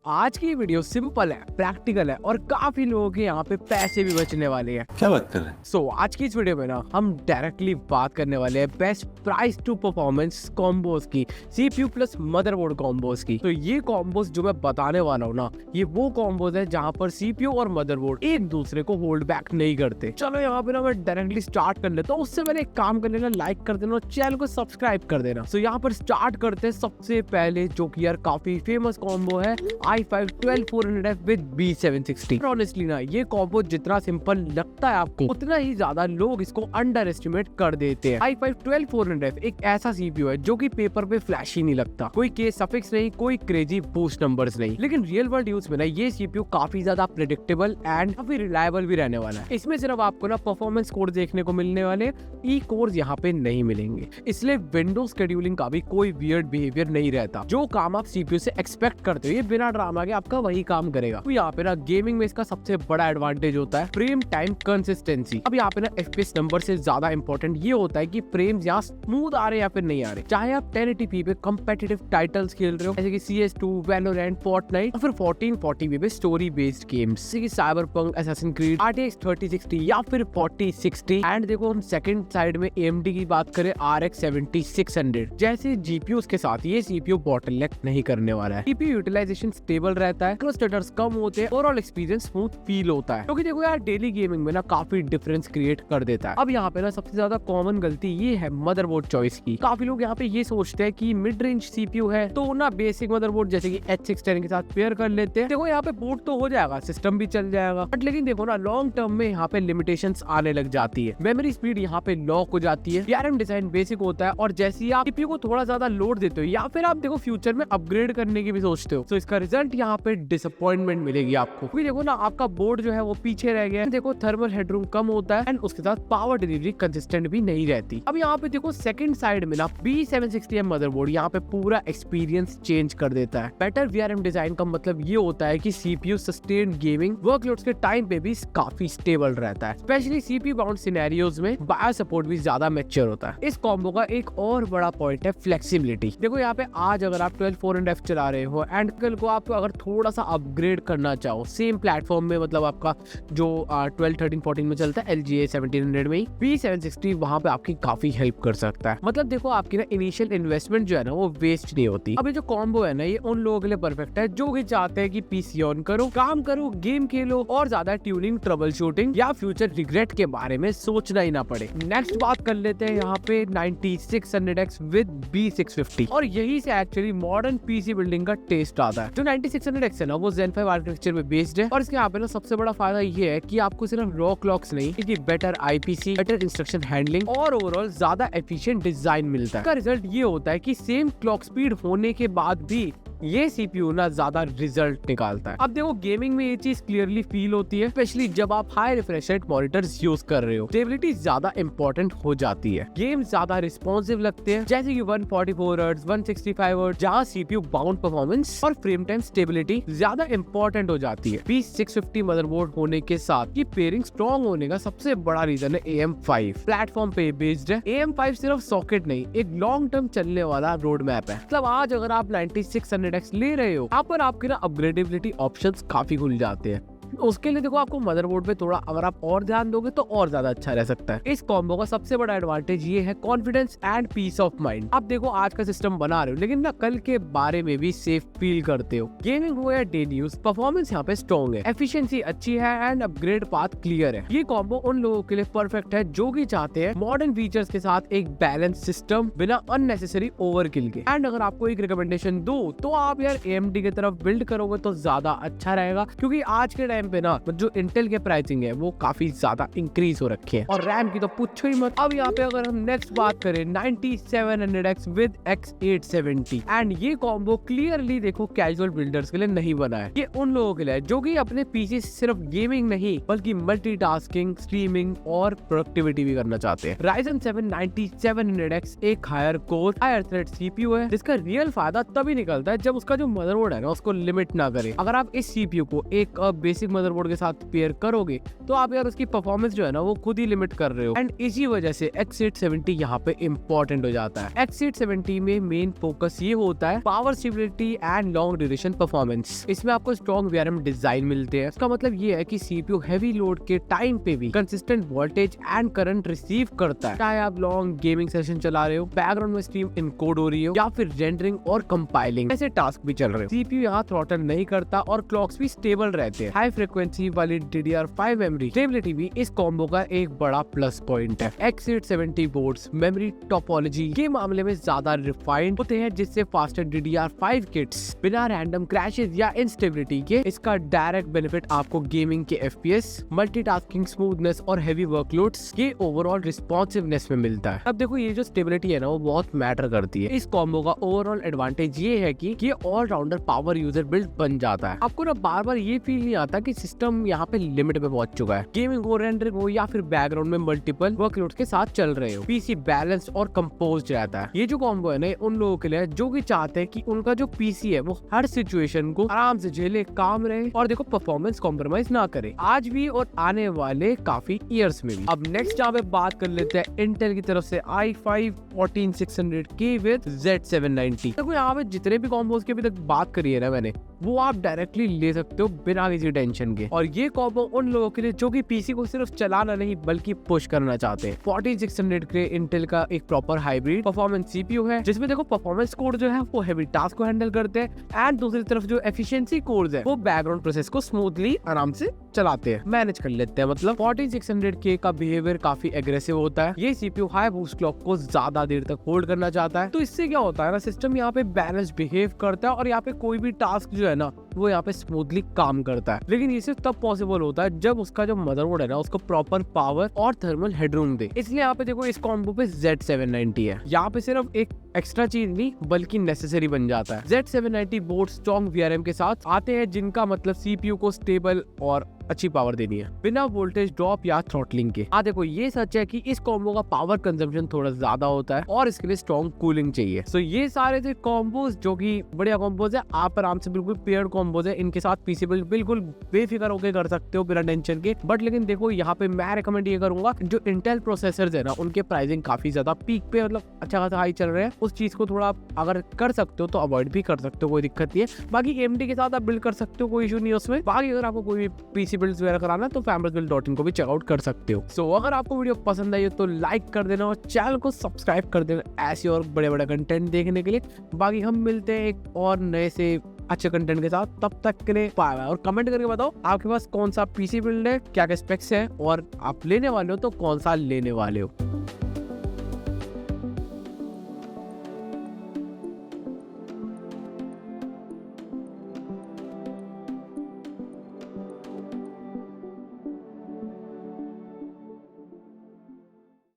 आज की video simple है, प्रैक्टिकल है और काफी लोगों के यहाँ पे पैसे भी बचने वाले हैं। क्या बात कर रहे हैं? आज की इस वीडियो में ना हम डायरेक्टली बात करने वाले हैं best price to performance combos की, CPU प्लस मदरबोर्ड कॉम्बोज की। तो ये कॉम्बोज जो मैं बताने वाला हूँ ना, ये वो कॉम्बोज है जहाँ पर CPU और मदरबोर्ड एक दूसरे को होल्ड बैक नहीं करते। चलो यहाँ पे ना मैं डायरेक्टली स्टार्ट कर लेता हूँ। उससे पहले एक काम कर लेना, लाइक कर देना और चैनल को सब्सक्राइब कर देना। तो यहाँ पर स्टार्ट करते हैं सबसे पहले, जो कि यार काफी फेमस कॉम्बो है, i5 12400F with B760। Honestly ना ये कॉम्बो जितना सिंपल लगता है आपको, उतना ही ज्यादा लोग इसको अंडर एस्टिमेट कर देते हैं। i5 12400F एक ऐसा CPU है जो कि पेपर पे फ्लैशी नहीं लगता, कोई के सफिक्स नहीं, कोई क्रेजी बूस्ट नंबर्स नहीं, लेकिन रियल वर्ल्ड यूज में ना ये CPU काफी ज्यादा प्रेडिक्टेबल एंड काफी रिलायबल भी रहने वाला है। इसमें सिर्फ आपको ना परफॉर्मेंस कोड देखने को मिलने वाले, ई कोर्स यहाँ पे नहीं मिलेंगे, इसलिए विंडोज शेड्यूलिंग का भी कोई वियर्ड बिहेवियर नहीं रहता। जो काम आप CPU से एक्सपेक्ट करते हो ये बिना ड्रामा के आपका वही काम करेगा। तो यहाँ पे ना गेमिंग में इसका सबसे बड़ा एडवांटेज होता है फ्रेम टाइम कंसिस्टेंसी। अब यहाँ पे ना FPS नंबर से ज्यादा इंपॉर्टेंट ये होता है कि फ्रेम्स यहाँ स्मूथ आ रहे हैं या फिर नहीं आ रहे। चाहे आप 1080p पे कम्पिटिटिव टाइटल्स खेल रहे हो जैसे कि CS2, Valorant, Fortnite, और फिर 1440p पे स्टोरी बेस्ड गेम्स जैसे कि Cyberpunk, Assassin's Creed, RTX 3060 या फिर 4060। एंड देखो हम सेकंड साइड में AMD की बात करें, RX 7600 जैसे GPUs के साथ ये CPU बॉटलनेक नहीं करने वाला है। CPU यूटिलाइजेशन स्टेबल रहता है, क्लस्टर्स कम होते हैं, ओवरऑल एक्सपीरियंस स्मूथ फील होता है, क्योंकि देखो यार डेली गेमिंग में ना काफी डिफरेंस क्रिएट कर देता है। अब यहाँ पे ना सबसे ज्यादा कॉमन गलती ये है मदरबोर्ड चॉइस की। काफी लोग यहाँ पे ये सोचते हैं कि मिड रेंज CPU है तो ना बेसिक मदरबोर्ड जैसे कि H610 के साथ पेयर कर लेते हैं। देखो यहाँ पे बूट तो हो जाएगा, सिस्टम भी चल जाएगा, बट लेकिन देखो ना लॉन्ग टर्म में यहाँ पे लिमिटेशंस आने लग जाती है। मेमोरी स्पीड यहाँ पे लॉक हो जाती है, DRM डिजाइन बेसिक होता है, और जैसे ही आप CPU को थोड़ा ज्यादा लोड देते हो या फिर आप देखो फ्यूचर में अपग्रेड करने की भी सोचते हो, तो इसका रिजल्ट यहाँ पे डिसअपॉइंटमेंट मिलेगी आपको। क्योंकि देखो ना आपका बोर्ड जो है वो पीछे रह गया है, देखो थर्मल हेडरूम कम होता है एंड उसके साथ पावर डिलीवरी कंसिस्टेंट भी नहीं रहती। अब यहाँ पे देखो सेकंड साइड में ना B760M मदरबोर्ड यहाँ पे पूरा एक्सपीरियंस चेंज कर देता है। बेटर VRM डिजाइन का मतलब ये होता है कि CPU सस्टेन्ड गेमिंग वर्कलोड्स के टाइम पे भी काफी स्टेबल रहता है, स्पेशली CPU बाउंड सिनेरियोज में बायो सपोर्ट भी ज्यादा मैच्योर होता है। इस कॉम्बो का एक और बड़ा पॉइंट है फ्लेक्सिबिलिटी। देखो यहाँ पे आज अगर आप 12400F चला रहे हो एंड कल को आप अगर थोड़ा सा अपग्रेड करना चाहो सेम प्लेटफॉर्म में, मतलब आपका जो 12, 13, 14 में चलता है LGA 1700 में ही, B760 वहां पे आपकी काफी हेल्प कर सकता है। मतलब देखो आपकी ना इनिशियल इन्वेस्टमेंट जो है ना वो वेस्ट नहीं होती। अब ये जो कॉम्बो है ना ये उन लोगों के लिए परफेक्ट है जो कि चाहते हैं कि PC ऑन करो, काम करो, गेम खेलो और ज्यादा ट्यूनिंग, ट्रबल शूटिंग या फ्यूचर रिग्रेट के बारे में सोचना ही ना पड़े। नेक्स्ट बात कर लेते हैं यहाँ पे 9600X विद B650, और यही से एक्चुअली मॉडर्न PC बिल्डिंग का टेस्ट आता है। जो 9600X है ना वो Zen 5 आर्किटेक्चर में बेस्ड है, और इसके यहाँ पे ना सबसे बड़ा फायदा ये है कि आपको सिर्फ रॉ क्लॉक्स नहीं, इसकी better IPC, better instruction handling और ओवरऑल ज्यादा एफिशिएंट डिजाइन मिलता है। इसका रिजल्ट ये होता है कि सेम क्लॉक स्पीड होने के बाद भी ये CPU ना ज्यादा रिजल्ट निकालता है। अब देखो गेमिंग में ये चीज क्लियरली फील होती है, स्पेशली जब आप high refresh rate monitors use कर रहे हो। स्टेबिलिटी ज्यादा इंपॉर्टेंट हो जाती है, गेम ज्यादा रिस्पॉन्सिव लगते हैं जैसे कि 144 हर्ट्ज, 165 हर्ट्ज, जहाँ CPU बाउंड परफॉर्मेंस और फ्रेम टाइम स्टेबिलिटी ज्यादा इंपॉर्टेंट हो जाती है। B650 मदरबोर्ड होने के साथ ये पेयरिंग स्ट्रॉन्ग होने का सबसे बड़ा रीजन है AM5 प्लेटफॉर्म पे बेस्ड है। AM5 सिर्फ सॉकेट नहीं, एक लॉन्ग टर्म चलने वाला रोड मैप है। मतलब आज अगर आप 9600X ले रहे हो, यहाँ पर आपके ना अपग्रेडेबिलिटी ऑप्शंस काफी खुल जाते हैं। उसके लिए देखो आपको मदरबोर्ड पे थोड़ा अगर आप और ध्यान दोगे तो और ज्यादा अच्छा रह सकता है। इस कॉम्बो का सबसे बड़ा एडवांटेज ये है confidence and peace of mind. आप देखो आज का सिस्टम बना रहे हो लेकिन ना कल के बारे में भी सेफ फील करते हो। गेमिंग हो या डेली यूज, परफॉर्मेंस यहाँ पे स्ट्रॉन्ग है, एफिशिएंसी अच्छी है एंड अपग्रेड पाथ क्लियर है। ये कॉम्बो उन लोगों के लिए परफेक्ट है जो कि चाहते हैं मॉडर्न फीचर्स के साथ एक बैलेंस सिस्टम बिना अननेसेसरी ओवरकिल के। एंड अगर आपको एक रिकमेंडेशन दो तो आप यार AMD की तरफ बिल्ड करोगे तो ज्यादा अच्छा रहेगा, क्योंकि आज के टाइम पे ना जो इंटेल के प्राइसिंग है वो काफी ज्यादा इंक्रीज हो रखे हैं, और रैम की तो पूछो ही मत। अब यहाँ पे अगर हम नेक्स्ट बात करें 9700X विद X870, एंड ये कॉम्बो क्लियरली देखो कैजुअल बिल्डर्स के लिए नहीं बना है। ये उन लोगों के लिए जो कि अपने PC से सिर्फ गेमिंग नहीं बल्कि मल्टीटास्किंग, स्ट्रीमिंग और प्रोडक्टिविटी भी करना चाहते हैं। Ryzen 7 9700X एक higher core higher thread CPU है, जिसका रियल फायदा तभी निकलता है जब उसका जो मदरबोर्ड है ना उसको लिमिट ना करे। अगर आप इस CPU को एक बेसिक बेसिक मदरबोर्ड के साथ पेयर करोगे तो आप यार उसकी परफॉर्मेंस जो है ना वो खुद ही लिमिट कर रहे हो। एंड इसी वजह से X870 यहाँ पे इम्पोर्टेंट हो जाता है। X870 में मेन फोकस ये होता है power stability and long duration performance. इसमें आपको स्ट्रॉन्ग VRM डिजाइन मिलते हैं। इसका मतलब ये है कि CPU हैवी लोड के टाइम पे भी consistent voltage and current receive करता है, चाहे आप लॉन्ग गेमिंग सेशन चला रहे हो, बैकग्राउंड में स्ट्रीम इनकोड हो रही हो या फिर रेंडरिंग और कंपाइलिंग ऐसे टास्क भी चल रहे हो। CPU यहाँ थ्रॉटल नहीं करता और क्लॉक्स भी स्टेबल रहते हैं। हाई फ्रीक्वेंसी वाली DDR5 मेमोरी स्टेबिलिटी भी इस कॉम्बो का एक बड़ा प्लस पॉइंट है। X870 बोर्ड्स मेमोरी टोपोलॉजी के मामले में ज्यादा रिफाइंड होते हैं, जिससे फास्टर DDR5 किट्स बिना रैंडम क्रैशेस या इंस्टेबिलिटी के। इसका डायरेक्ट बेनिफिट आपको गेमिंग के FPS, मल्टीटास्किंग स्मूथनेस और हेवी वर्कलोड्स के ओवरऑल रिस्पॉन्सिवनेस में मिलता है। अब देखो ये जो स्टेबिलिटी है ना वो बहुत मैटर करती है। इस कॉम्बो का ओवरऑल एडवांटेज ये है कि ये ऑलराउंडर पावर यूजर बिल्ड बन जाता है। आपको ना बार बार ये फील नहीं आता कि सिस्टम यहाँ पे लिमिट पे पहुंच चुका है। गेमिंग हो, रेंडरिंग हो या फिर बैकग्राउंड में मल्टीपल वर्कलोड्स के साथ चल रहे हो, पीसी बैलेंस्ड और कंपोज्ड रहता है। ये जो कॉम्बो है ना उन लोगों के लिए जो कि चाहते हैं कि उनका जो पीसी है वो हर सिचुएशन को आराम से झेले, काम रहे और देखो परफॉर्मेंस कॉम्प्रोमाइज ना करे, आज भी और आने वाले काफी ईयर्स में भी। अब नेक्स्ट यहाँ पे बात कर लेते हैं इंटेल की तरफ से i5 14600K विद Z790। देखो यहाँ पे जितने भी कॉम्बोज की अभी तक बात करी है ना मैंने, वो आप डायरेक्टली ले सकते हो बिना किसी टेंशन के। और ये कॉम्बो उन लोगों के लिए जो कि पीसी को सिर्फ चलाना नहीं बल्कि पुश करना चाहते हैं। 14600K इंटेल का एक प्रॉपर हाइब्रिड परफॉर्मेंस CPU है, जिसमें देखो परफॉर्मेंस कोड जो है वो हेवी टास्क को हैंडल करते हैं एंड दूसरी तरफ जो एफिशिएंसी कोड्स है वो बैकग्राउंड प्रोसेस को स्मूथली आराम से चलाते हैं, मैनेज कर लेते हैं। मतलब 14600K का बिहेवियर काफी एग्रेसिव होता है। ये CPU हाई बूस्ट क्लॉक को ज्यादा देर तक होल्ड करना चाहता है, तो इससे क्या होता है ना, सिस्टम यहाँ पे बैलेंस बिहेव करता है और यहाँ पे कोई भी टास्क जो है ना वो यहाँ पे स्मूथली काम करता है। लेकिन ये सिर्फ तब पॉसिबल होता है जब उसका जो मदरबोर्ड है ना उसको प्रॉपर पावर और थर्मल हेडरूम दे। इसलिए यहाँ पे देखो इस कॉम्बो पे Z790 है। यहाँ पे सिर्फ एक एक्स्ट्रा चीज नहीं बल्कि नेसेसरी बन जाता है। Z790 बोर्ड स्ट्रॉन्ग VRM के साथ आते हैं, जिनका मतलब CPU को स्टेबल और अच्छी पावर देनी है बिना वोल्टेज ड्रॉप या थ्रॉटलिंग के। देखो ये सच है कि इस कॉम्बो का पावर कंजम्पशन थोड़ा ज्यादा होता है और इसके लिए स्ट्रॉन्ग कूलिंग चाहिए। सो ये सारे थे कॉम्बोज जो कि बढ़िया कॉम्बोज है। आप आराम से बिल्कुल पेयर्ड कॉम्बोज है, इनके साथ पीसी बिल्ड बिल्कुल बेफिक्र होकर कर सकते हो बिना टेंशन के। बट लेकिन देखो यहाँ पे मैं रिकमेंड ये करूंगा, जो इंटेल प्रोसेसर्स है ना उनके प्राइसिंग काफी ज्यादा पीक पे मतलब अच्छा खासा हाई चल रहे हैं, उस चीज को थोड़ा अगर कर सकते हो तो अवॉइड भी कर सकते हो, कोई दिक्कत नहीं है। बाकी AMD के साथ आप बिल्ड कर सकते हो, कोई इशू नहीं है उसमें। बाकी अगर आपको कोई पीसी बिल्ड्स वगैरह कराना तो famersbuild.in को भी चेकआउट कर सकते हो। सो अगर आपको वीडियो पसंद आई हो तो लाइक कर देना और चैनल को सब्सक्राइब कर देना ऐसे और बड़े बड़े कंटेंट देखने के लिए। बाकी हम मिलते हैं एक और नए से अच्छे कंटेंट के साथ, तब तक के लिए बाय बाय। और कमेंट करके बताओ आपके पास कौन सा पीसी बिल्ड है, क्या क्या स्पेक्स है और आप लेने वाले हो तो कौन सा लेने वाले हो।